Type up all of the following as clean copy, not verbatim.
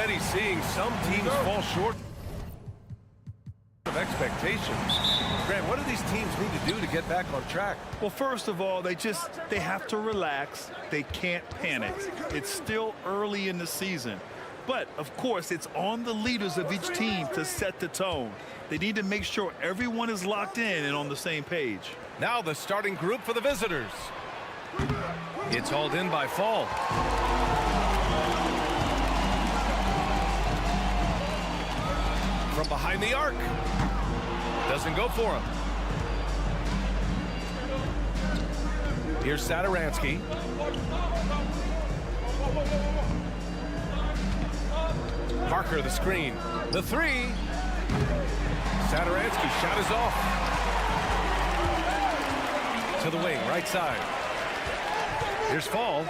already seeing some teams fall short of expectations. Grant, what do these teams need to do to get back on track? Well, first of all, they have to relax. They can't panic. It's still early in the season. But, of course, it's on the leaders of each team to set the tone. They need to make sure everyone is locked in and on the same page. Now the starting group for the visitors. It's hauled in by Fall. From behind the arc. Doesn't go for him. Here's Satoransky. Parker the screen. The three. Satoransky shot is off. To the wing, right side. Here's Fall.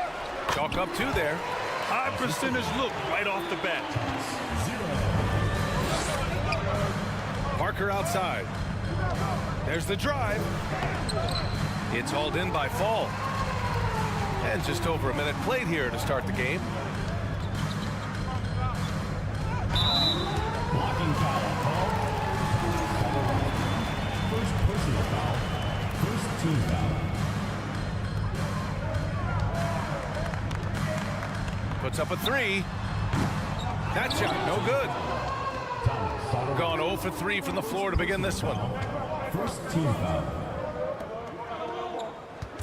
Chalk up two there. High percentage look right off the bat. Parker outside. There's the drive. It's hauled in by Fall. And just over a minute played here to start the game. Blocking foul call. First personal foul. First team foul. Puts up a three. That shot, no good. Gone 0 for 3 from the floor to begin this one. First team foul.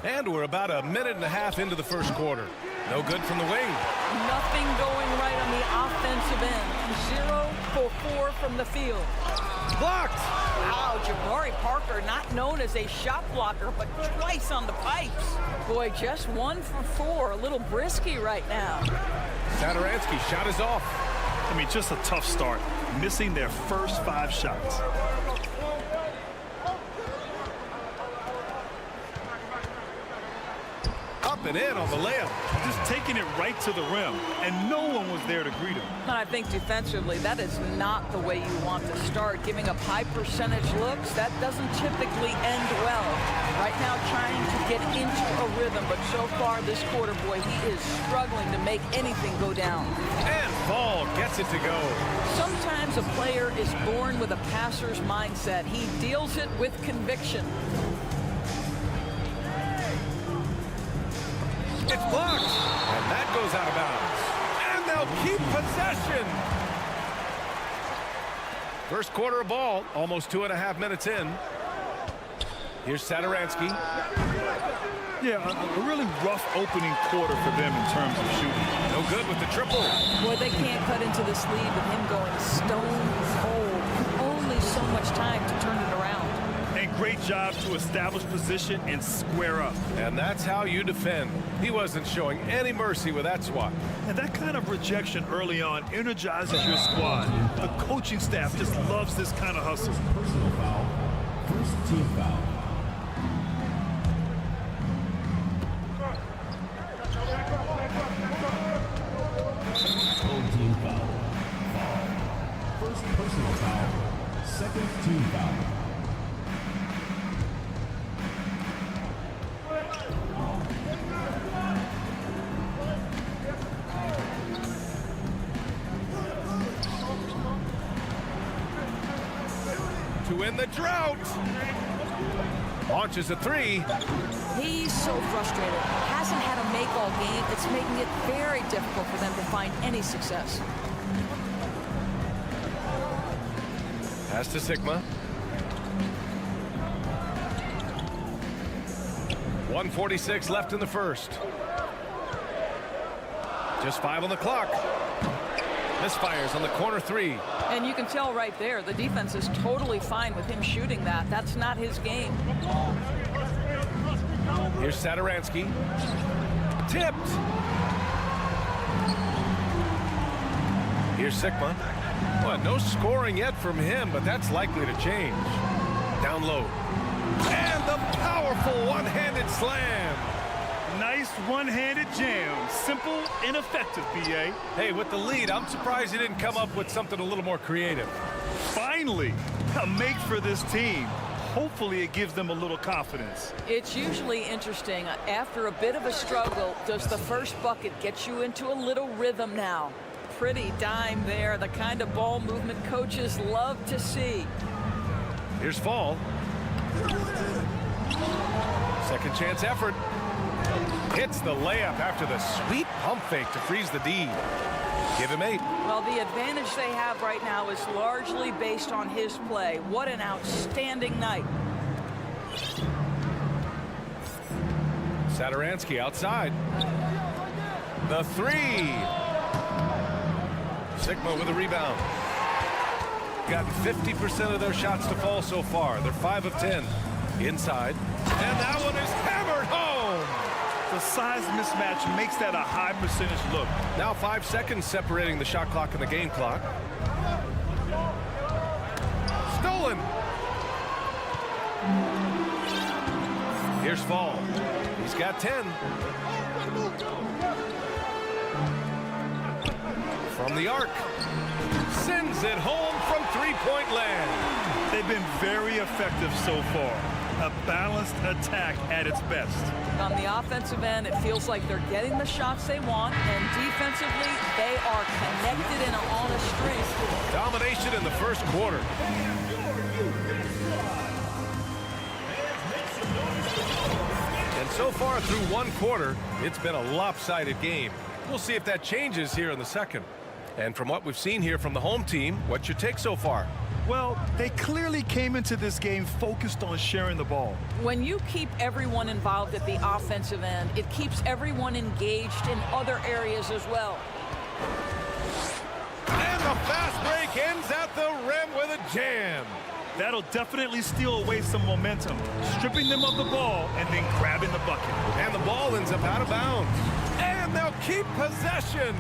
And we're about a minute and a half into the first quarter. No good from the wing. Nothing going right on the offensive end. 0 for 4 from the field. Blocked. Wow, Jabari Parker, not known as a shot blocker, but twice on the pipes. Boy, just 1 for 4. A little brisky right now. Satoransky shot is off. I mean, just a tough start. Missing their first 5 shots. Up and in on the layup. Just taking it right to the rim, and no one was there to greet him. And I think defensively, that is not the way you want to start. Giving up high percentage looks, that doesn't typically end well. Right now, trying to get into a rhythm, but so far this quarter, boy, he is struggling to make anything go down. And Fall gets it to go. Sometimes a player is born with a passer's mindset. He deals it with conviction. It's blocked. And that goes out of bounds. And they'll keep possession. First quarter of ball, almost 2.5 minutes in. Here's Satoransky. Yeah, a really rough opening quarter for them in terms of shooting. No good with the triple. Boy, they can't cut into this lead with him going stone cold. Only so much time to turn it around. And great job to establish position and square up. And that's how you defend. He wasn't showing any mercy with that swat. And that kind of rejection early on energizes your squad. The coaching staff just loves this kind of hustle. Personal foul. First team foul. Full team foul. First personal foul. Second team foul. To win the drought. Launches a three. He's so frustrated. Hasn't had a make all game. It's making it very difficult for them to find any success. Pass to Sigma. 1:46 left in the first. Just 5 on the clock. Misfires on the corner three. And you can tell right there, the defense is totally fine with him shooting that. That's not his game. Here's Satoransky. Tipped. Here's Sigma. Well, no scoring yet from him, but that's likely to change. Down low. And the powerful one-handed slam. Nice one-handed jam. Simple and effective, B.A. Hey, with the lead, I'm surprised he didn't come up with something a little more creative. Finally, a make for this team. Hopefully it gives them a little confidence. It's usually interesting. After a bit of a struggle, does the first bucket get you into a little rhythm now? pretty dime there, the kind of ball movement coaches love to see. Here's Fall. Second chance effort. Hits the layup after the sweet pump fake to freeze the D. Give him 8. Well, the advantage they have right now is largely based on his play. What an outstanding night. Satoransky outside. The 3. Sigma with a rebound. Got 50% of their shots to fall so far. They're 5 of 10. Inside. And that one is hammered home. The size mismatch makes that a high percentage look. Now 5 seconds separating the shot clock and the game clock. Stolen. Here's Fall. He's got 10. From the arc. Sends it home from three-point land. They've been very effective so far. A balanced attack at its best. On the offensive end, it feels like they're getting the shots they want, and defensively, they are connected and on a streak. Domination in the first quarter. And so far through one quarter, it's been a lopsided game. We'll see if that changes here in the second. And from what we've seen here from the home team, what's your take so far? Well, they clearly came into this game focused on sharing the ball. When you keep everyone involved at the offensive end, it keeps everyone engaged in other areas as well. And the fast break ends at the rim with a jam. That'll definitely steal away some momentum, stripping them of the ball and then grabbing the bucket. And the ball ends up out of bounds. And they'll keep possession.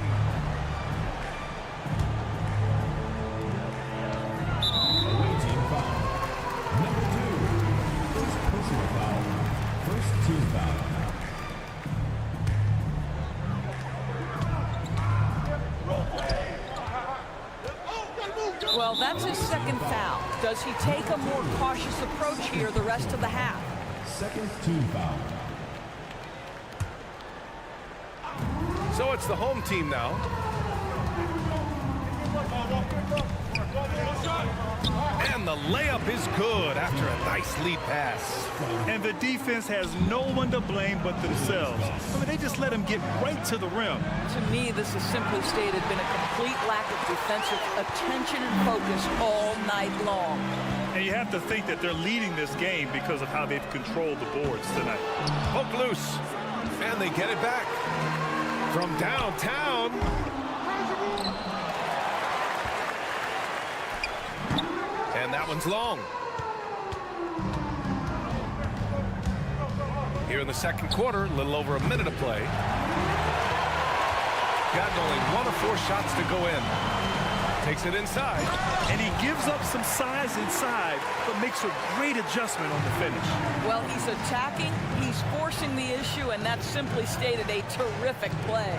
Well, that's his second foul. Does he take a more cautious approach here the rest of the half? Second team foul. So it's the home team now. And the layup is good after a nice lead pass. And the defense has no one to blame but themselves. I mean, they just let them get right to the rim. To me, this has simply stated been a complete lack of defensive attention and focus all night long. And you have to think that they're leading this game because of how they've controlled the boards tonight. Poke loose. And they get it back. From downtown. And that one's long. Here in the second quarter, a little over a minute of play. Gotten only 1 of 4 shots to go in. Takes it inside. And he gives up some size inside, but makes a great adjustment on the finish. Well, he's attacking, he's forcing the issue, and that's simply stated a terrific play.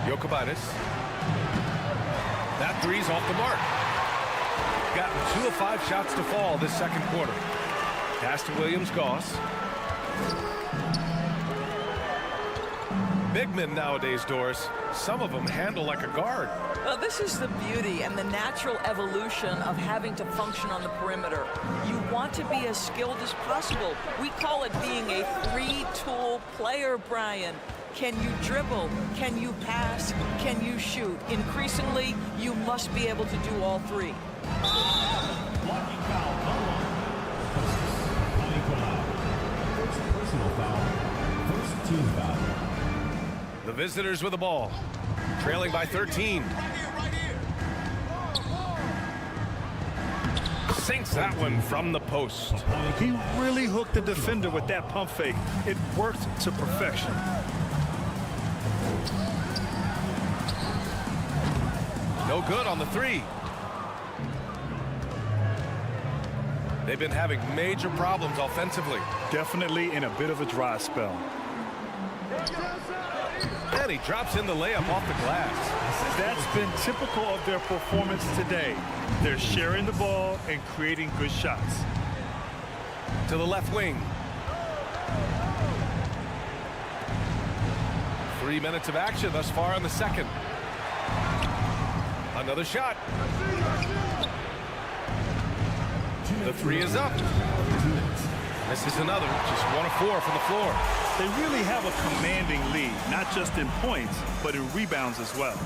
Jokic. That three's off the mark. Gotten 2 of 5 shots to fall this second quarter. Pass to Williams-Goss. Big men nowadays, Doris, some of them handle like a guard. Well, this is the beauty and the natural evolution of having to function on the perimeter. You want to be as skilled as possible. We call it being a 3-tool player, Brian. Can you dribble? Can you pass? Can you shoot? Increasingly, you must be able to do all 3. Blocking foul. First personal foul. First team foul. The visitors with the ball, trailing by 13. Sinks that one from the post. He really hooked the defender with that pump fake. It worked to perfection. No good on the 3. They've been having major problems offensively. Definitely in a bit of a dry spell. And he drops in the layup off the glass. That's been typical of their performance today. They're sharing the ball and creating good shots. To the left wing. 3 minutes of action thus far in the second. Another shot. The three is up. This is another, just 1 of 4 from the floor. They really have a commanding lead, not just in points, but in rebounds as well.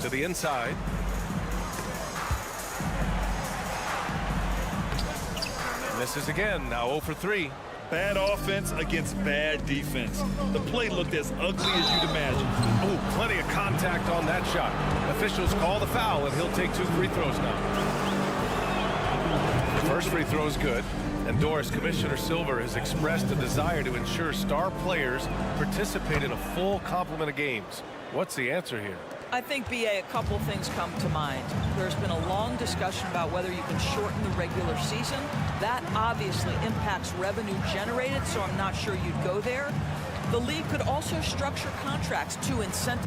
To the inside. Misses again, now 0 for 3. Bad offense against bad defense. The play looked as ugly as you'd imagine. Oh, plenty of contact on that shot. Officials call the foul, and he'll take 2 free throws now. The first free throw is good. And Doris, Commissioner Silver has expressed a desire to ensure star players participate in a full complement of games. What's the answer here? I think, BA, a couple things come to mind. There's been a long discussion about whether you can shorten the regular season. That obviously impacts revenue generated, so I'm not sure you'd go there. The league could also structure contracts to incentivize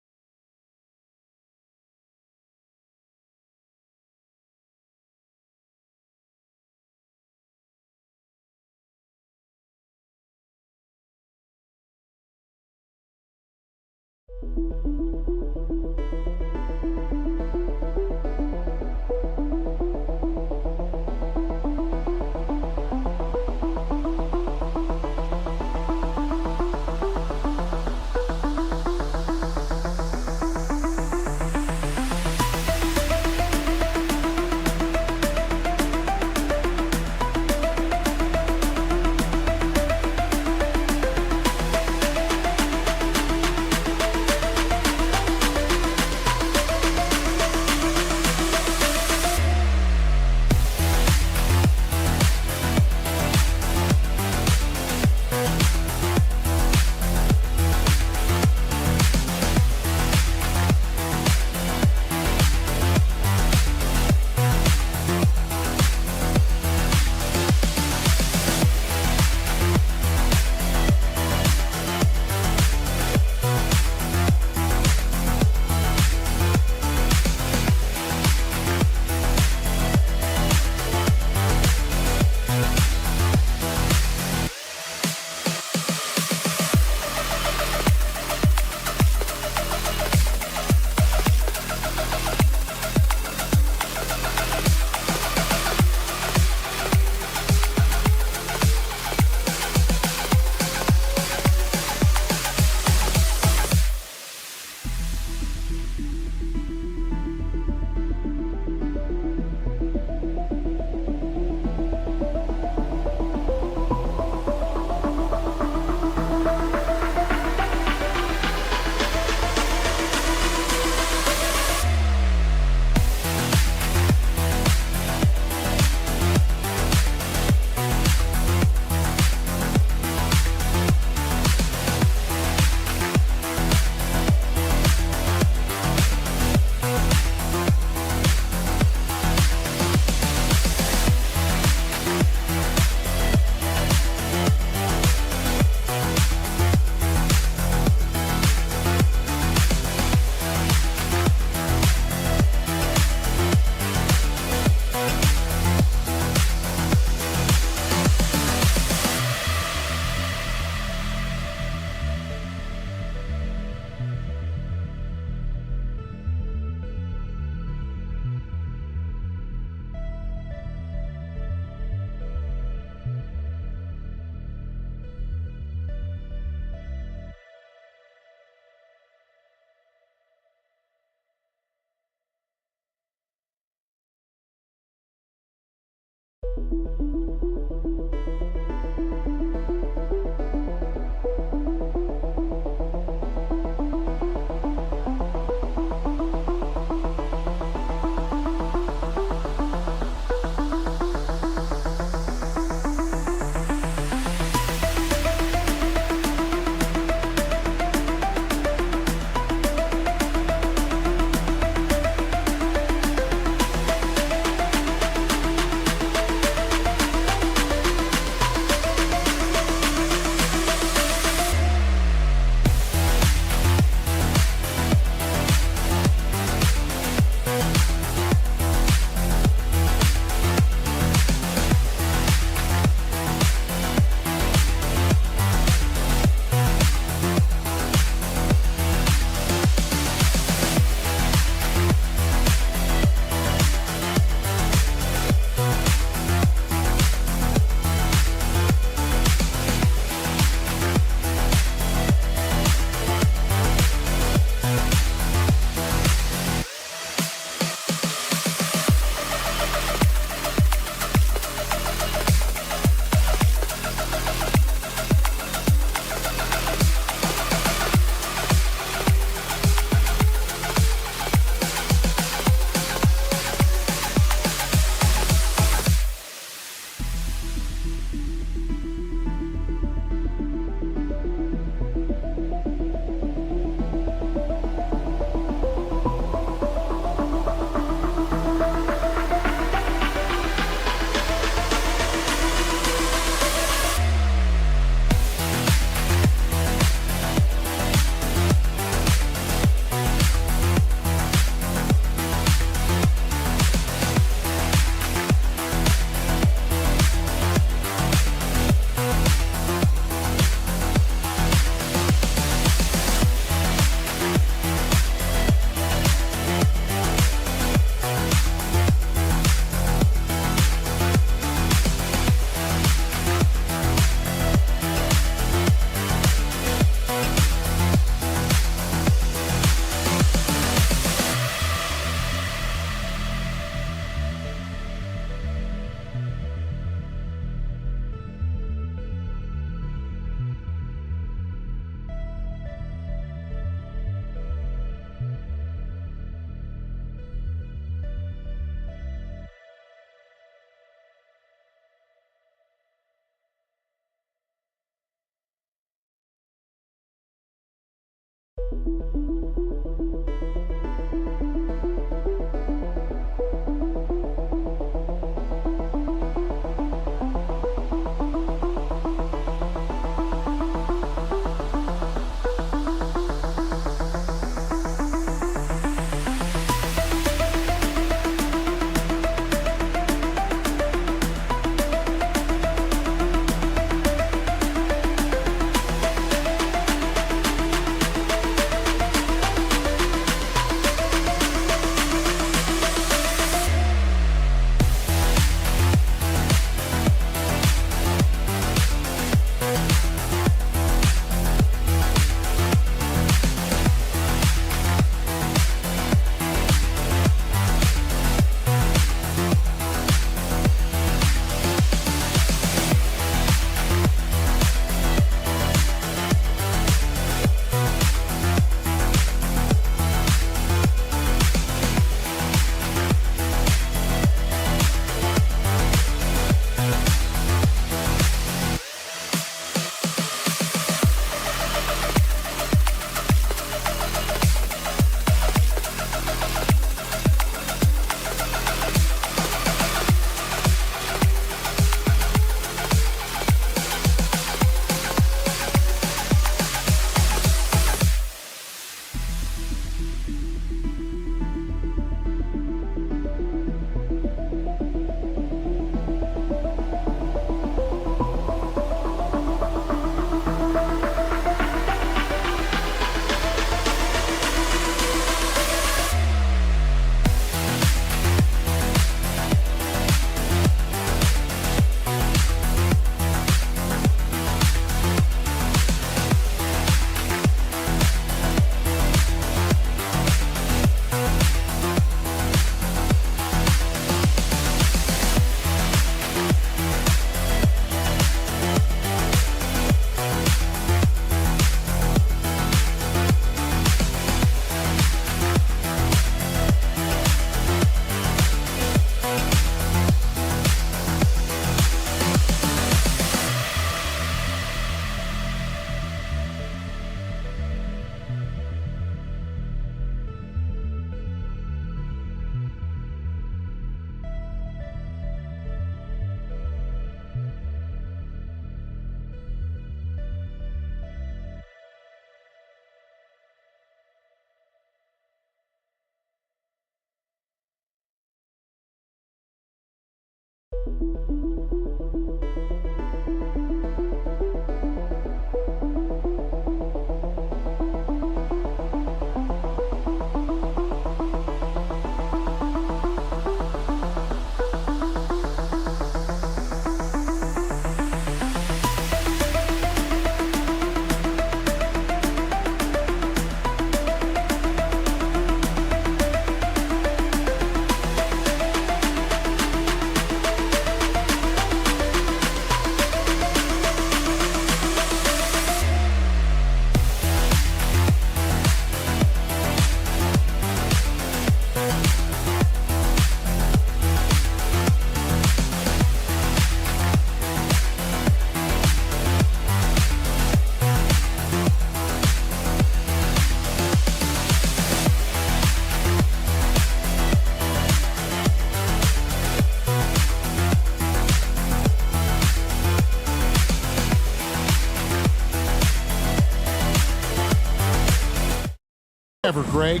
Ever, Greg,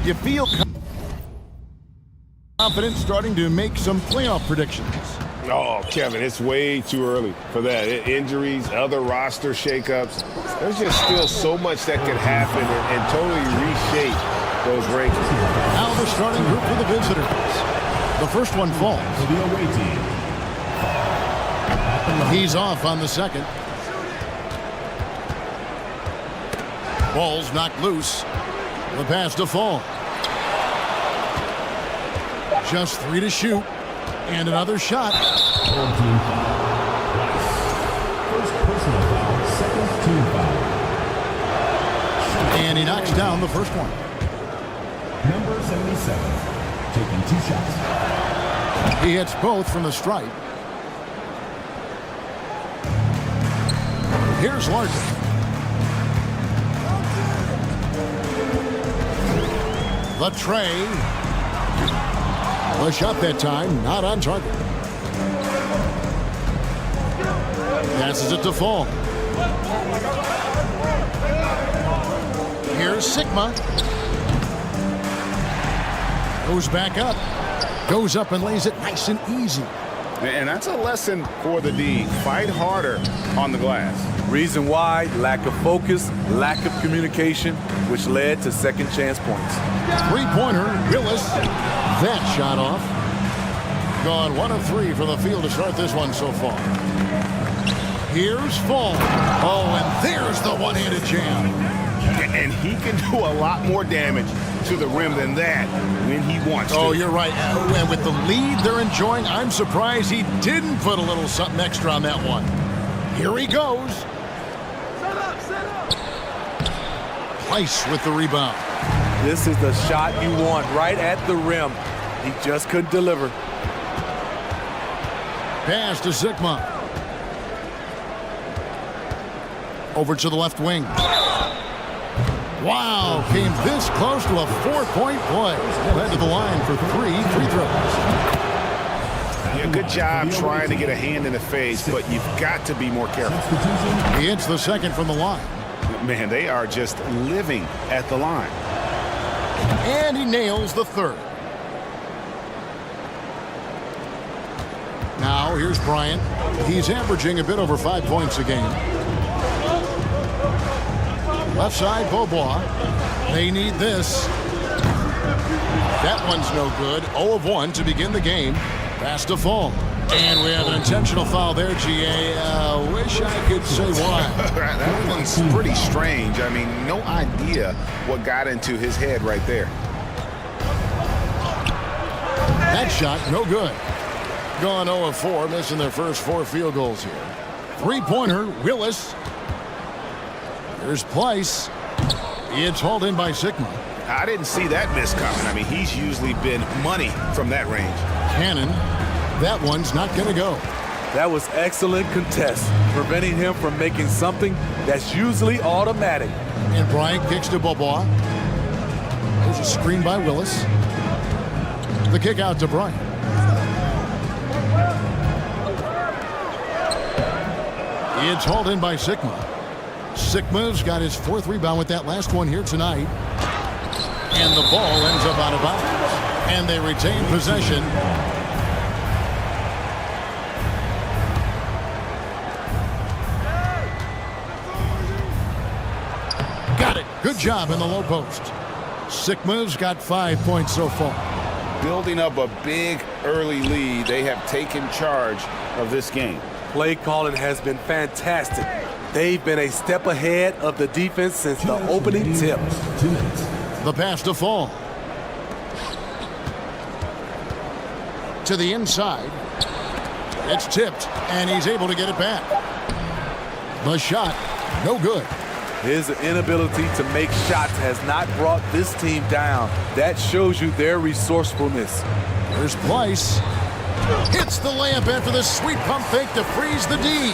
you feel confident starting to make some playoff predictions? Oh, Kevin, it's way too early for that. Injuries, other roster shakeups. There's just still so much that could happen and totally reshape those rankings. Now the starting group for the visitors. The first one falls. For the away team. He's off on the second. Ball's knocked loose. The pass to Fall. Just 3 to shoot. And another shot. Home team foul. First personal foul, second team foul. And he knocks down the first one. Number 77, taking 2 shots. He hits both from the stripe. Here's Larkin. The tray. The shot that time, not on target. Passes it to Fall. Here's Sigma. Goes back up. Goes up and lays it nice and easy. And that's a lesson for the D. Fight harder on the glass. Reason why, lack of focus, lack of communication, which led to second chance points. Three-pointer, Willis. That shot off. Gone 1 of 3 from the field to start this one so far. Here's Fall. Oh, and there's the one-handed jam. And he can do a lot more damage to the rim than that when he wants to. Oh, you're right. And with the lead they're enjoying, I'm surprised he didn't put a little something extra on that one. Here he goes. Price with the rebound. This is the shot you want right at the rim. He just couldn't deliver. Pass to Sigma. Over to the left wing. Wow, came this close to a 4-point play. He'll head to the line for 3 free throws. Yeah, good job trying to get a hand in the face, but you've got to be more careful. He hits the second from the line. Man, they are just living at the line. And he nails the third. Now, here's Bryant. He's averaging a bit over 5 points a game. Left side, Beaubois. They need this. That one's no good. 0 of 1 to begin the game. Pass to Fall. And we have an intentional foul there, GA. Wish I could say why. That one's pretty strange. I mean, no idea what got into his head right there. That shot, no good. Gone 0 of 4, missing their first 4 field goals here. Three-pointer, Willis. Here's Place. It's hauled in by Sigma. I didn't see that miss coming. I mean, he's usually been money from that range. Cannon. That one's not going to go. That was excellent contest, preventing him from making something that's usually automatic. And Bryant kicks to Beaubois. There's a screen by Willis. The kick out to Bryant. It's hauled in by Sigma. Sigma's got his 4th rebound with that last one here tonight. And the ball ends up out of bounds. And they retain possession. Got it. Good job in the low post. Sigma's got 5 points so far. Building up a big early lead, they have taken charge of this game. Play calling has been fantastic. They've been a step ahead of the defense since the opening tip. The pass to Fall. To the inside. It's tipped, and he's able to get it back. The shot, no good. His inability to make shots has not brought this team down. That shows you their resourcefulness. There's Place. Hits the layup after the sweet pump fake to freeze the D.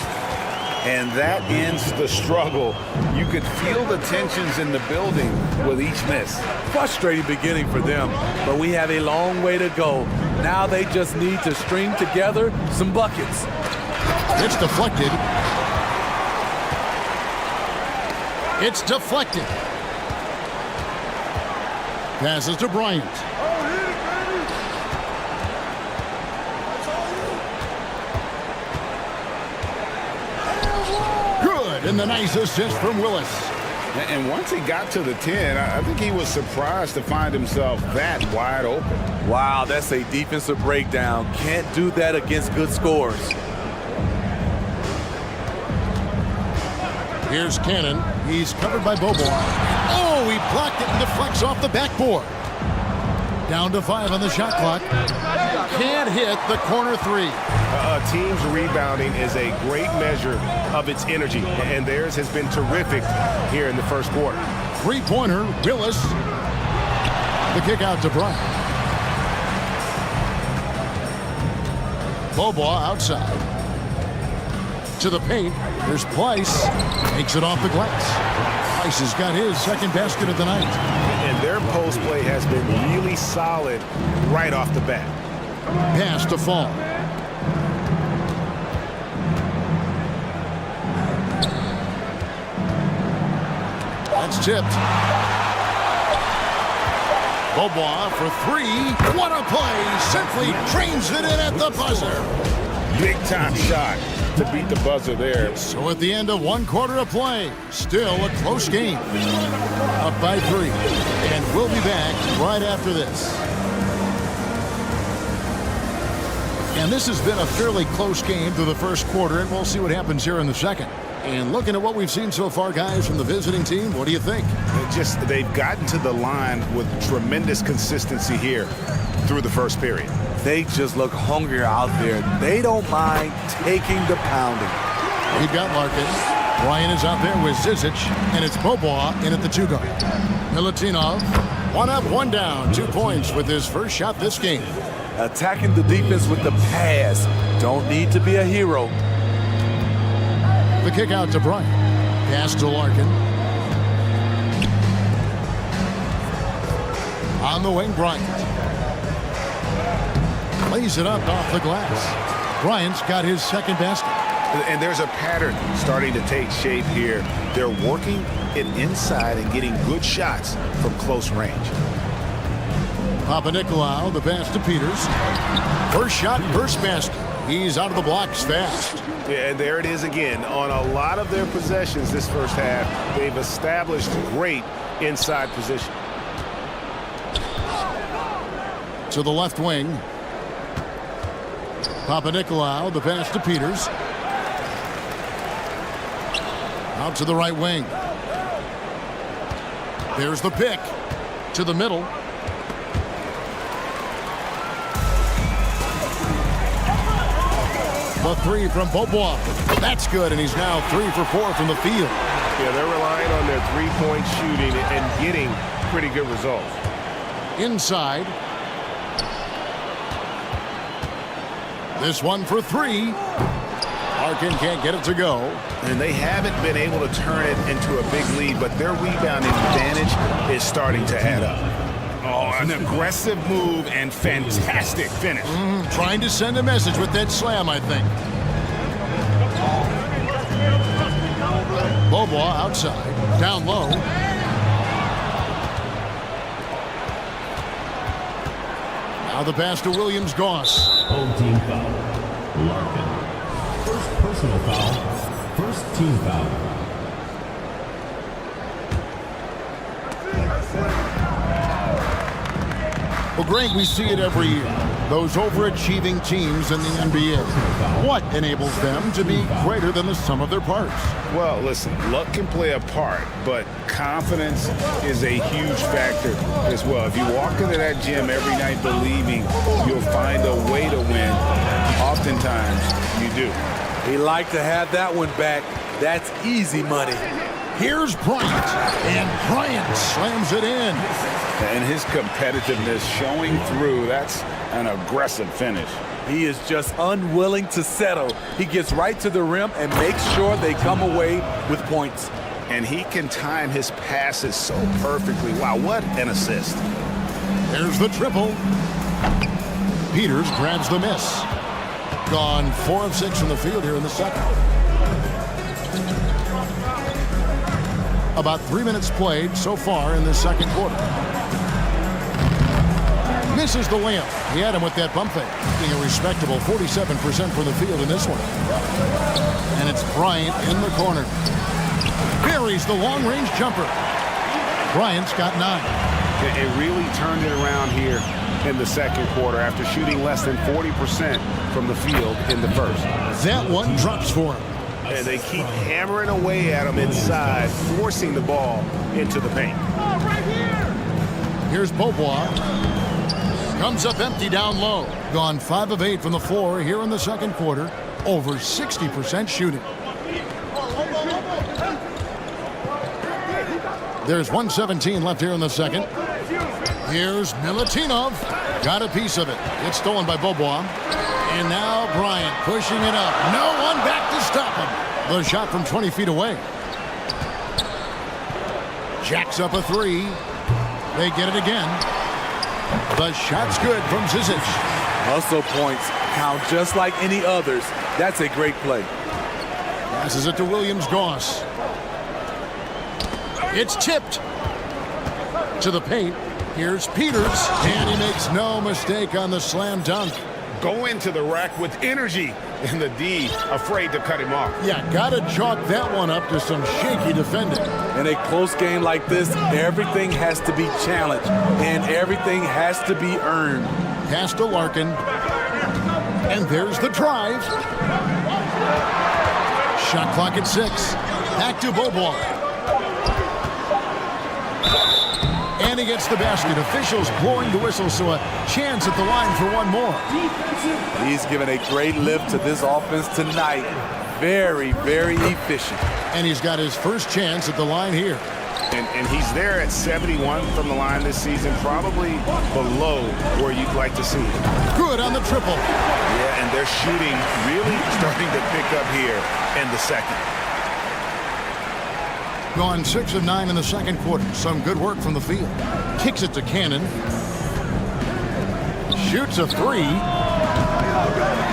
And that ends the struggle. You could feel the tensions in the building with each miss. Frustrating beginning for them, but we have a long way to go. Now they just need to string together some buckets. It's deflected. It's deflected. Passes to Bryant. Good, and the nice assist from Willis. And once he got to the 10, I think he was surprised to find himself that wide open. Wow, that's a defensive breakdown. Can't do that against good scores. Here's Cannon. He's covered by Beaubois. Oh, he blocked it and deflects off the backboard. Down to 5 on the shot clock. Can't hit the corner 3. A team's rebounding is a great measure of its energy, and theirs has been terrific here in the first quarter. Three-pointer, Willis. The kick out to Bryant. Beaubois outside. To the paint. There's Place. Takes it off the glass. Price has got his second basket of the night. And their post play has been really solid right off the bat. Pass to Fall. That's tipped. Beaubois for three. What a play. Simply trains it in at the buzzer. Big time shot to beat the buzzer there. So at the end of one quarter of play, still a close game. Up by 3. And we'll be back right after this. And this has been a fairly close game through the first quarter, and we'll see what happens here in the second. And looking at what we've seen so far, guys, from the visiting team, what do you think? They've gotten to the line with tremendous consistency here through the first period. They just look hungrier out there. They don't mind taking the pounding. We've got Larkin. Ryan is out there with Zizic, and it's Beaubois in at the 2 guard. Milutinov, 1 up, 1 down, 2 points with his first shot this game. Attacking the defense with the pass. Don't need to be a hero. The kick out to Bryant. Pass to Larkin. On the wing, Bryant. Lays it up off the glass. Bryant's got his second basket. And there's a pattern starting to take shape here. They're working it inside and getting good shots from close range. Papanikolaou, the pass to Peters. First shot, first basket. He's out of the blocks fast. Yeah, and there it is again. On a lot of their possessions this first half, they've established great inside position. To the left wing. Papanikolaou, the pass to Peters. Out to the right wing. There's the pick. To the middle. The 3 from Beaubois. That's good, and he's now 3 for 4 from the field. Yeah, they're relying on their three-point shooting and getting pretty good results. Inside. This one for 3. Larkin can't get it to go. And they haven't been able to turn it into a big lead, but their rebounding advantage is starting to add up. Oh, an aggressive move and fantastic finish. Trying to send a message with that slam, I think. Beaubois outside, down low. Now the pass to Williams-Goss. Home team foul. Larkin. First personal foul. First team foul. Well, Greg, we see it every year. Those overachieving teams in the NBA. What enables them to be greater than the sum of their parts? Well, listen, luck can play a part, but confidence is a huge factor as well. If you walk into that gym every night believing you'll find a way to win, oftentimes you do. He liked to have that one back. That's easy money. Here's Bryant, and Bryant slams it in. And his competitiveness showing through. That's an aggressive finish. He is just unwilling to settle. He gets right to the rim and makes sure they come away with points. And he can time his passes so perfectly. Wow, what an assist. There's the triple. Peters grabs the miss. Gone 4 of 6 from the field here in the second. About 3 minutes played so far in the second quarter. Misses the layup. He had him with that bump fake. Being a respectable 47% from the field in this one. And it's Bryant in the corner. Buries the long-range jumper. Bryant's got 9. It really turned it around here in the second quarter after shooting less than 40% from the field in the first. That one drops for him. And they keep hammering away at him inside, forcing the ball into the paint. Here's Beaubois. Comes up empty down low. Gone 5 of 8 from the floor here in the second quarter. Over 60% shooting. There's 1:17 left here in the second. Here's Milutinov. Got a piece of it. It's stolen by Beaubois. And now Bryant pushing it up. No one back to stop him. The shot from 20 feet away. Jacks up a three. They get it again. The shot's good from Zizic. Hustle points count just like any others. That's a great play. Passes it to Williams-Goss. It's tipped to the paint. Here's Peters, and he makes no mistake on the slam dunk. Go into the rack with energy, and the D afraid to cut him off. Yeah, gotta chalk that one up to some shaky defending. In a close game like this, everything has to be challenged, and everything has to be earned. Pass to Larkin. And there's the drive. Shot clock at 6. Back to Beaubois. And he gets the basket. Officials blowing the whistle, so a chance at the line for one more. He's given a great lift to this offense tonight. Very, very efficient. And he's got his first chance at the line here. And he's there at 71 from the line this season, probably below where you'd like to see him. Good on the triple. Yeah, and they're shooting really starting to pick up here in the second. Gone 6 of 9 in the second quarter. Some good work from the field. Kicks it to Cannon. Shoots a three.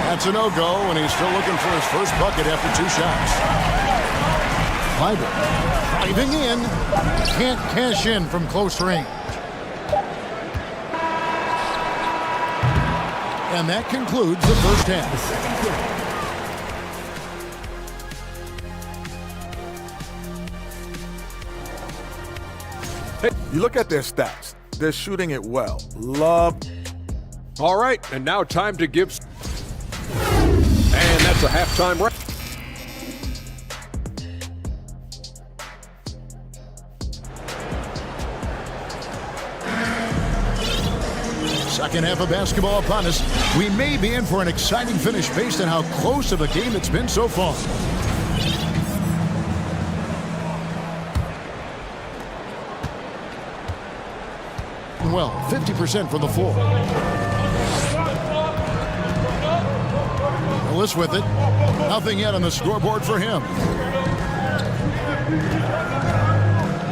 That's a no-go, and he's still looking for his first bucket after 2 shots. Clyburn driving in. Can't cash in from close range. And that concludes the first half. You look at their stats. They're shooting it well. All right, and now time to give. And that's a halftime break. Second half of basketball upon us. We may be in for an exciting finish based on how close of a game it's been so far. Well, 50% from the floor. Willis with it. Nothing yet on the scoreboard for him.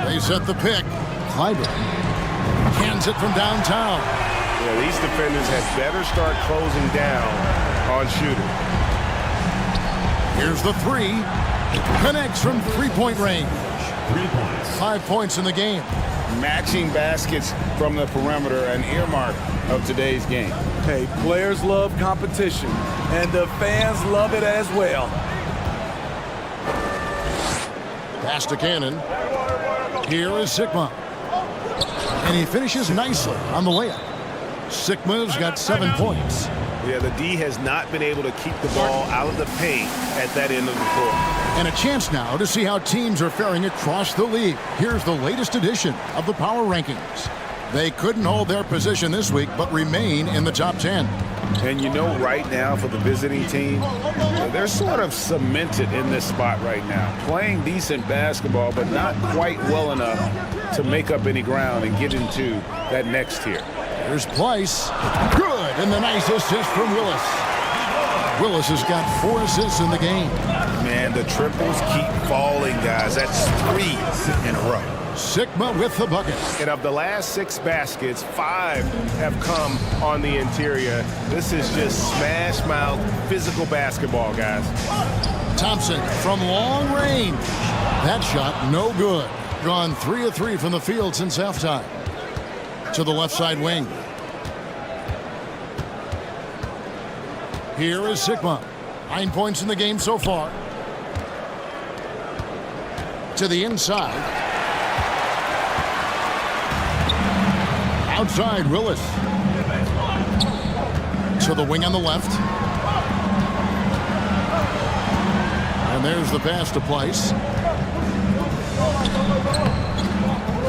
They set the pick. Clyburn cans it from downtown. Yeah, these defenders had better start closing down on shooter. Here's the three. Connects from three-point range. 3 points. 5 points in the game. Matching baskets from the perimeter, an earmark of today's game. Hey, players love competition, and the fans love it as well. Pass to Cannon. Here is Sigma. And he finishes nicely on the layup. Sigma's got 7 points. Yeah, the D has not been able to keep the ball out of the paint at that end of the floor. And a chance now to see how teams are faring across the league. Here's the latest edition of the Power Rankings. They couldn't hold their position this week, but remain in the top 10. And you know, right now for the visiting team, they're sort of cemented in this spot right now. Playing decent basketball, but not quite well enough to make up any ground and get into that next tier. Here's Pleiss. Good, and the nice assist from Willis. Willis has got 4 assists in the game. Man, the triples keep falling, guys. That's 3 in a row. Sigma with the bucket. And of the last 6 baskets, 5 have come on the interior. This is just smash mouth physical basketball, guys. Thompson from long range. That shot no good. Gone 3 of 3 from the field since halftime. To the left side wing. Here is Sigma. 9 points in the game so far. To the inside. Outside, Willis. To the wing on the left. And there's the pass to Pleiss.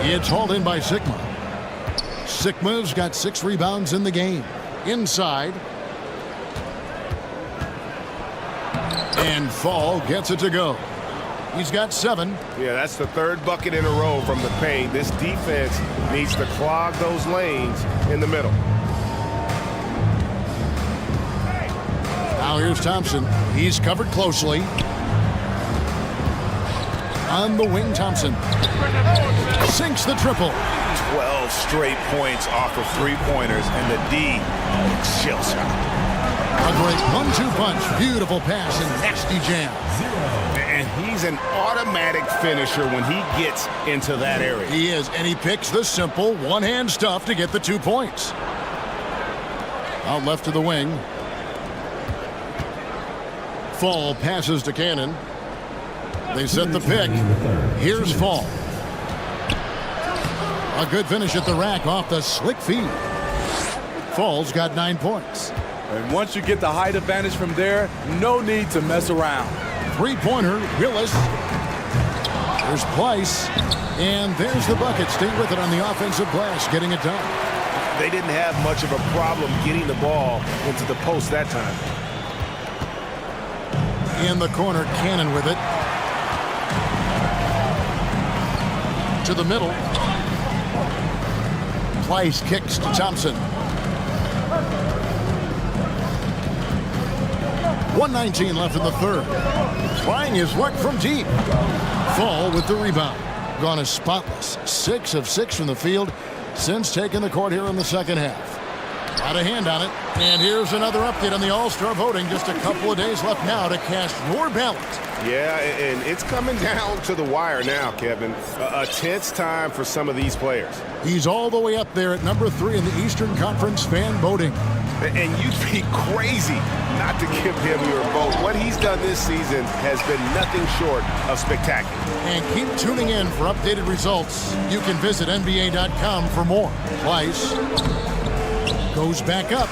It's hauled in by Sigma. Sigma's got 6 rebounds in the game. Inside. And Fall gets it to go. He's got 7. Yeah, that's the 3rd bucket in a row from the paint. This defense needs to clog those lanes in the middle. Now here's Thompson. He's covered closely. On the wing, Thompson sinks the triple. 12 straight points off of three-pointers, and the D shell shot. A great 1-2 punch. Beautiful pass and nasty jam. And he's an automatic finisher when he gets into that area. He is, and he picks the simple one-hand stuff to get the 2 points. Out left to the wing. Fall passes to Cannon. They set the pick. Here's Fall. A good finish at the rack off the slick feed. Fall's got 9 points. And once you get the height advantage from there, no need to mess around. Three-pointer, Willis. There's Pleiss. And there's the bucket. Stay with it on the offensive glass, getting it done. They didn't have much of a problem getting the ball into the post that time. In the corner, Cannon with it. To the middle. Pleiss kicks to Thompson. 1:19 left in the third. Trying his luck from deep. Fall with the rebound. Gone as spotless. 6 of 6 from the field since taking the court here in the second half. Got a hand on it. And here's another update on the All-Star voting. Just a couple of days left now to cast your ballot. Yeah, and it's coming down to the wire now, Kevin. A tense time for some of these players. He's all the way up there at number 3 in the Eastern Conference fan voting. And you'd be crazy not to give him your vote. What he's done this season has been nothing short of spectacular. And keep tuning in for updated results. You can visit NBA.com for more. Pleiss goes back up.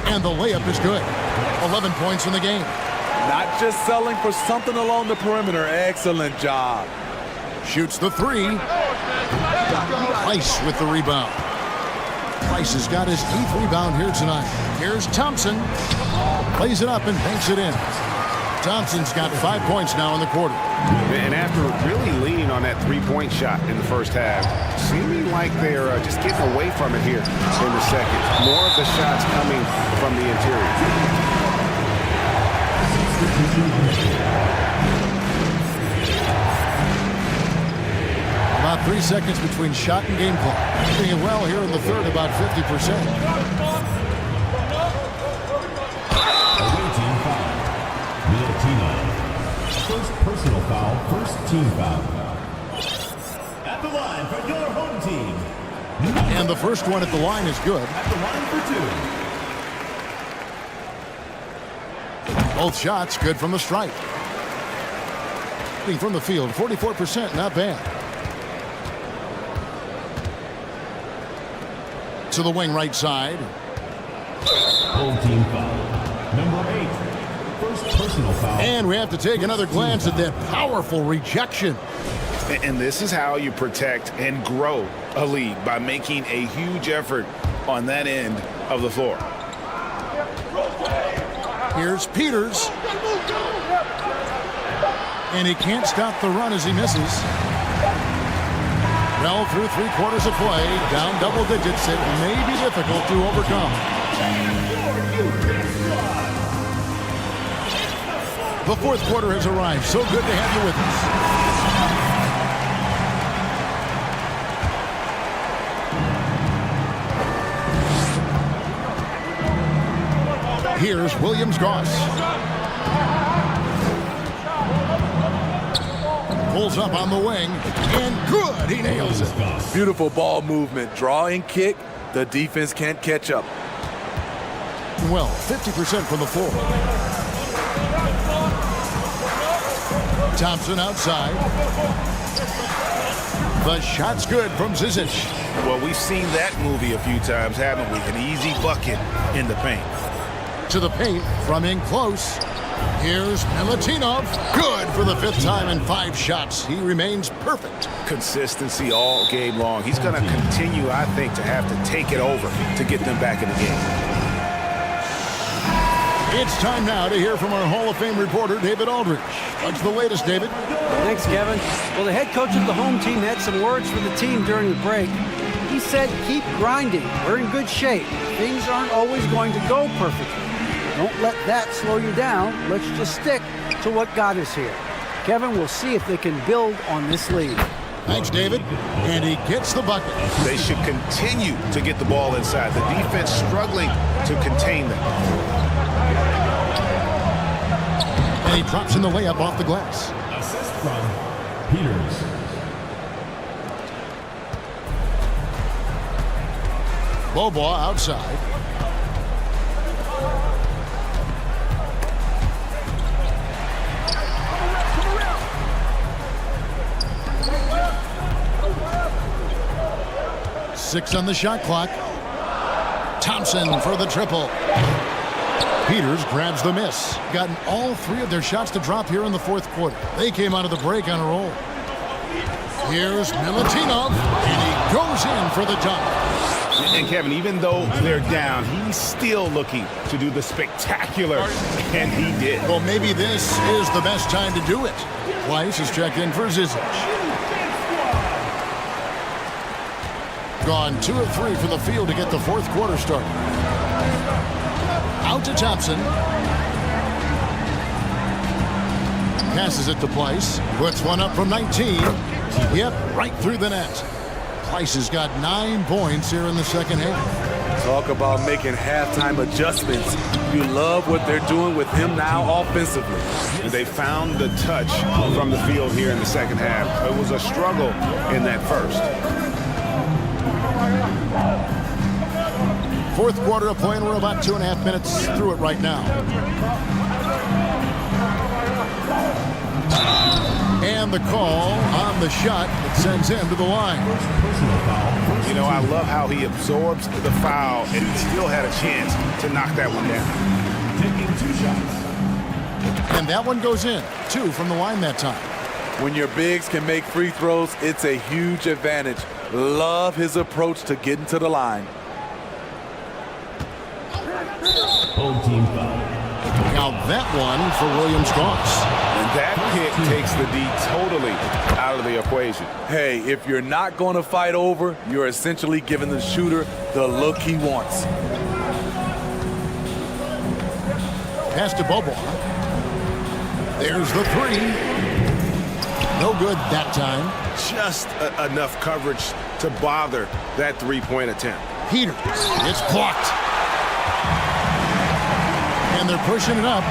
And the layup is good. 11 points in the game. Not just selling for something along the perimeter. Excellent job. Shoots the 3. Pleiss with the rebound. Pleiss has got his 8th rebound here tonight. Here's Thompson. Plays it up and banks it in. Thompson's got 5 points now in the quarter. And after really leaning on that three-point shot in the first half, seeming like they're just getting away from it here in the second. More of the shots coming from the interior. About 3 seconds between shot and game clock. Doing it well here in the third, about 50%. Away team foul. Bjelica. First personal foul, first team foul. At the line for your home team. And the first one at the line is good. At the line for 2. Both shots good from the stripe. From the field, 44%, not bad. To the wing right side. Home team foul. Number 8. First personal foul. And we have to take another glance at that powerful rejection. And this is how you protect and grow a lead, by making a huge effort on that end of the floor. Here's Peters. And he can't stop the run as he misses. Well, through 3/4 of play, down double digits, it may be difficult to overcome. The fourth quarter has arrived. So good to have you with us. Here's Williams-Goss. Pulls up on the wing, and good, he nails it. Beautiful ball movement, draw and kick. The defense can't catch up. Well, 50% from the floor. Thompson outside. The shot's good from Zizic. Well, we've seen that movie a few times, haven't we? An easy bucket in the paint. To the paint from in close. Here's Milutinov. Good for the 5th time in 5 shots. He remains perfect. Consistency all game long. He's going to continue, I think, to have to take it over to get them back in the game. It's time now to hear from our Hall of Fame reporter, David Aldridge. What's the latest, David? Thanks, Kevin. Well, the head coach of the home team had some words for the team during the break. He said, keep grinding. We're in good shape. Things aren't always going to go perfectly. Don't let that slow you down. Let's just stick to what got us here. Kevin, we'll see if they can build on this lead. Thanks, David. And he gets the bucket. They should continue to get the ball inside. The defense struggling to contain them. And he drops in the layup off the glass. Assist from Peters. Bobois outside. Six on the shot clock. Thompson for the triple. Peters grabs the miss. Gotten all three of their shots to drop here in the fourth quarter. They came out of the break on a roll. Here's Milutinov, and he goes in for the dunk. And Kevin, even though they're down, he's still looking to do the spectacular, and he did. Well, maybe this is the best time to do it. Weiss is checked in for Zizic. Gone 2 of 3 from the field to get the fourth quarter started. Out to Thompson. Passes it to Pleiss. Puts one up from 19. Yep, right through the net. Pleiss has got 9 points here in the second half. Talk about making halftime adjustments. You love what they're doing with him now offensively. They found the touch from the field here in the second half. It was a struggle in that first. Fourth quarter of play, and we're about 2.5 minutes through it right now. And the call on the shot that sends him to the line. You know, I love how he absorbs the foul and he still had a chance to knock that one down. Taking 2 shots. And that one goes in. 2 from the line that time. When your bigs can make free throws, it's a huge advantage. Love his approach to getting to the line. Home team foul. Now that one for Williams-Goss. And that pick takes the D totally out of the equation. Hey, if you're not going to fight over, you're essentially giving the shooter the look he wants. Pass to Bobois. There's the 3. No good that time. Just enough coverage to bother that three-point attempt. Peters. It's blocked. And they're pushing it up.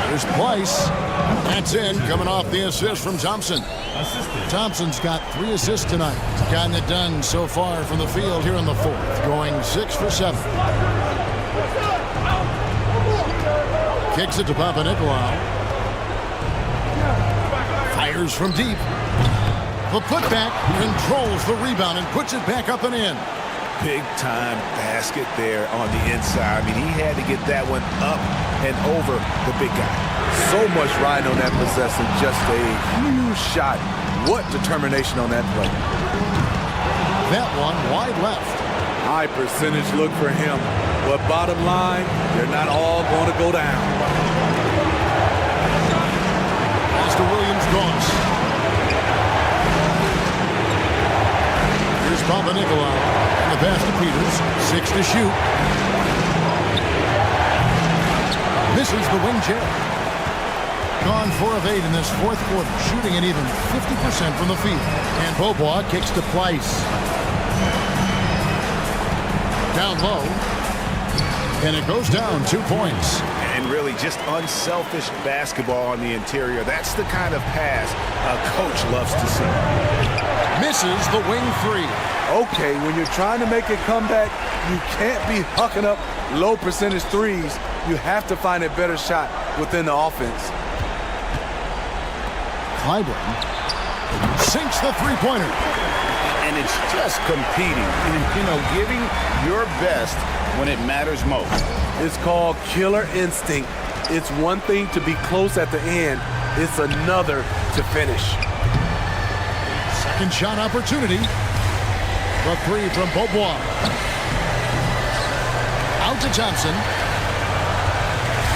There's Pleiss. That's in, coming off the assist from Thompson. Thompson's got 3 assists tonight. Gotten it done so far from the field here in the fourth. Going 6 for 7. Kicks it to Papanikolaou. Fires from deep. The putback controls the rebound and puts it back up and in. Big-time basket there on the inside. I mean, he had to get that one up and over the big guy. So much riding on that possession, just a huge shot. What determination on that play. That one wide left. High percentage look for him. But bottom line, they're not all going to go down. Pass to Williams-Goss. Here's Papanikolaou. The pass to Peters. 6 to shoot. Misses the wing chair. Gone 4 of 8 in this fourth quarter, shooting at even 50% from the field. And Bobois kicks to Pleiss. Down low. And it goes down 2 points. And really just unselfish basketball on the interior. That's the kind of pass a coach loves to see. Misses the wing 3. Okay, when you're trying to make a comeback, you can't be hucking up low percentage threes. You have to find a better shot within the offense. Clyburn sinks the three-pointer. And it's just competing and, you know, giving your best when it matters most. It's called killer instinct. It's one thing to be close at the end. It's another to finish. Second shot opportunity. The 3 from Bobois. Out to Thompson.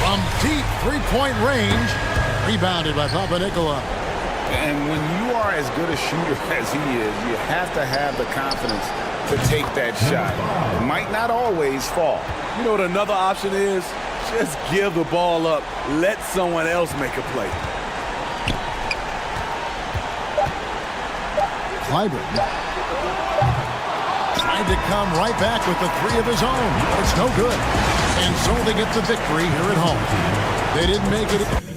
From deep three-point range. Rebounded by Papanikolaou. And when you are as good a shooter as he is, you have to have the confidence to take that shot. It might not always fall. You know what another option is? Just give the ball up. Let someone else make a play. Clyburn tried to come right back with the three of his own, but it's no good. And so they get the victory here at home. They didn't make it.